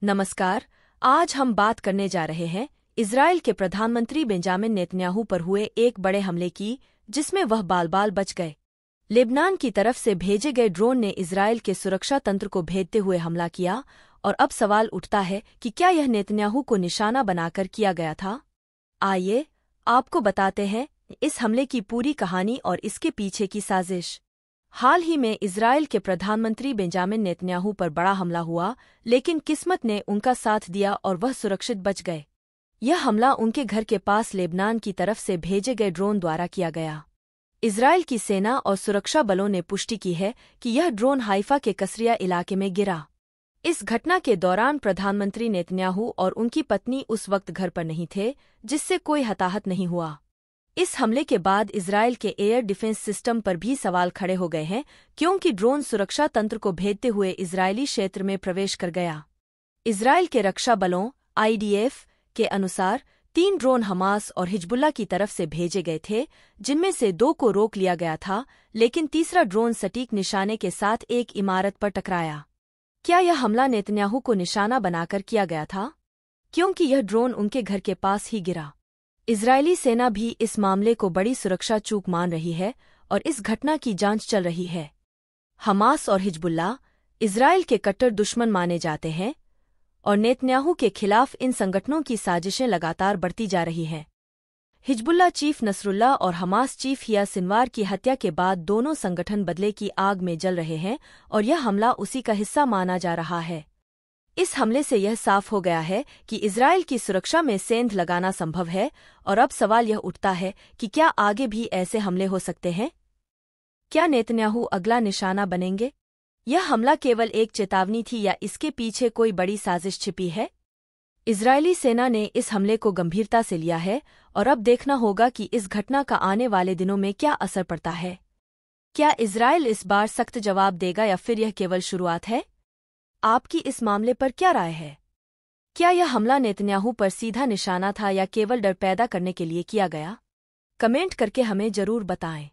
नमस्कार। आज हम बात करने जा रहे हैं इजराइल के प्रधानमंत्री बेंजामिन नेतन्याहू पर हुए एक बड़े हमले की, जिसमें वह बाल-बाल बच गए। लेबनान की तरफ से भेजे गए ड्रोन ने इजराइल के सुरक्षा तंत्र को भेदते हुए हमला किया, और अब सवाल उठता है कि क्या यह नेतन्याहू को निशाना बनाकर किया गया था? आइए, आपको बताते हैं इस हमले की पूरी कहानी और इसके पीछे की साजिश। हाल ही में इजराइल के प्रधानमंत्री बेंजामिन नेतन्याहू पर बड़ा हमला हुआ, लेकिन किस्मत ने उनका साथ दिया और वह सुरक्षित बच गए। यह हमला उनके घर के पास लेबनान की तरफ से भेजे गए ड्रोन द्वारा किया गया। इजराइल की सेना और सुरक्षा बलों ने पुष्टि की है कि यह ड्रोन हाइफा के कसरिया इलाके में गिरा। इस घटना के दौरान प्रधानमंत्री नेतन्याहू और उनकी पत्नी उस वक्त घर पर नहीं थे, जिससे कोई हताहत नहीं हुआ। इस हमले के बाद इजराइल के एयर डिफेंस सिस्टम पर भी सवाल खड़े हो गए हैं, क्योंकि ड्रोन सुरक्षा तंत्र को भेदते हुए इजरायली क्षेत्र में प्रवेश कर गया। इजराइल के रक्षा बलों (IDF) के अनुसार 3 ड्रोन हमास और हिजबुल्लाह की तरफ से भेजे गए थे, जिनमें से 2 को रोक लिया गया था, लेकिन तीसरा ड्रोन सटीक निशाने के साथ एक इमारत पर टकराया। क्या यह हमला नेतन्याहू को निशाना बनाकर किया गया था? क्योंकि यह ड्रोन उनके घर के पास ही गिरा। इजरायली सेना भी इस मामले को बड़ी सुरक्षा चूक मान रही है और इस घटना की जांच चल रही है। हमास और हिजबुल्लाह इजराइल के कट्टर दुश्मन माने जाते हैं, और नेतन्याहू के खिलाफ इन संगठनों की साजिशें लगातार बढ़ती जा रही हैं। हिजबुल्लाह चीफ नसरुल्लाह और हमास चीफ हिया सिनवार की हत्या के बाद दोनों संगठन बदले की आग में जल रहे हैं, और यह हमला उसी का हिस्सा माना जा रहा है। इस हमले से यह साफ हो गया है कि इजराइल की सुरक्षा में सेंध लगाना संभव है, और अब सवाल यह उठता है कि क्या आगे भी ऐसे हमले हो सकते हैं? क्या नेतन्याहू अगला निशाना बनेंगे? यह हमला केवल एक चेतावनी थी या इसके पीछे कोई बड़ी साजिश छिपी है? इजरायली सेना ने इस हमले को गंभीरता से लिया है, और अब देखना होगा कि इस घटना का आने वाले दिनों में क्या असर पड़ता है। क्या इजराइल इस बार सख्त जवाब देगा या फिर यह केवल शुरुआत है? आपकी इस मामले पर क्या राय है? क्या यह हमला नेतन्याहू पर सीधा निशाना था या केवल डर पैदा करने के लिए किया गया? कमेंट करके हमें जरूर बताएं।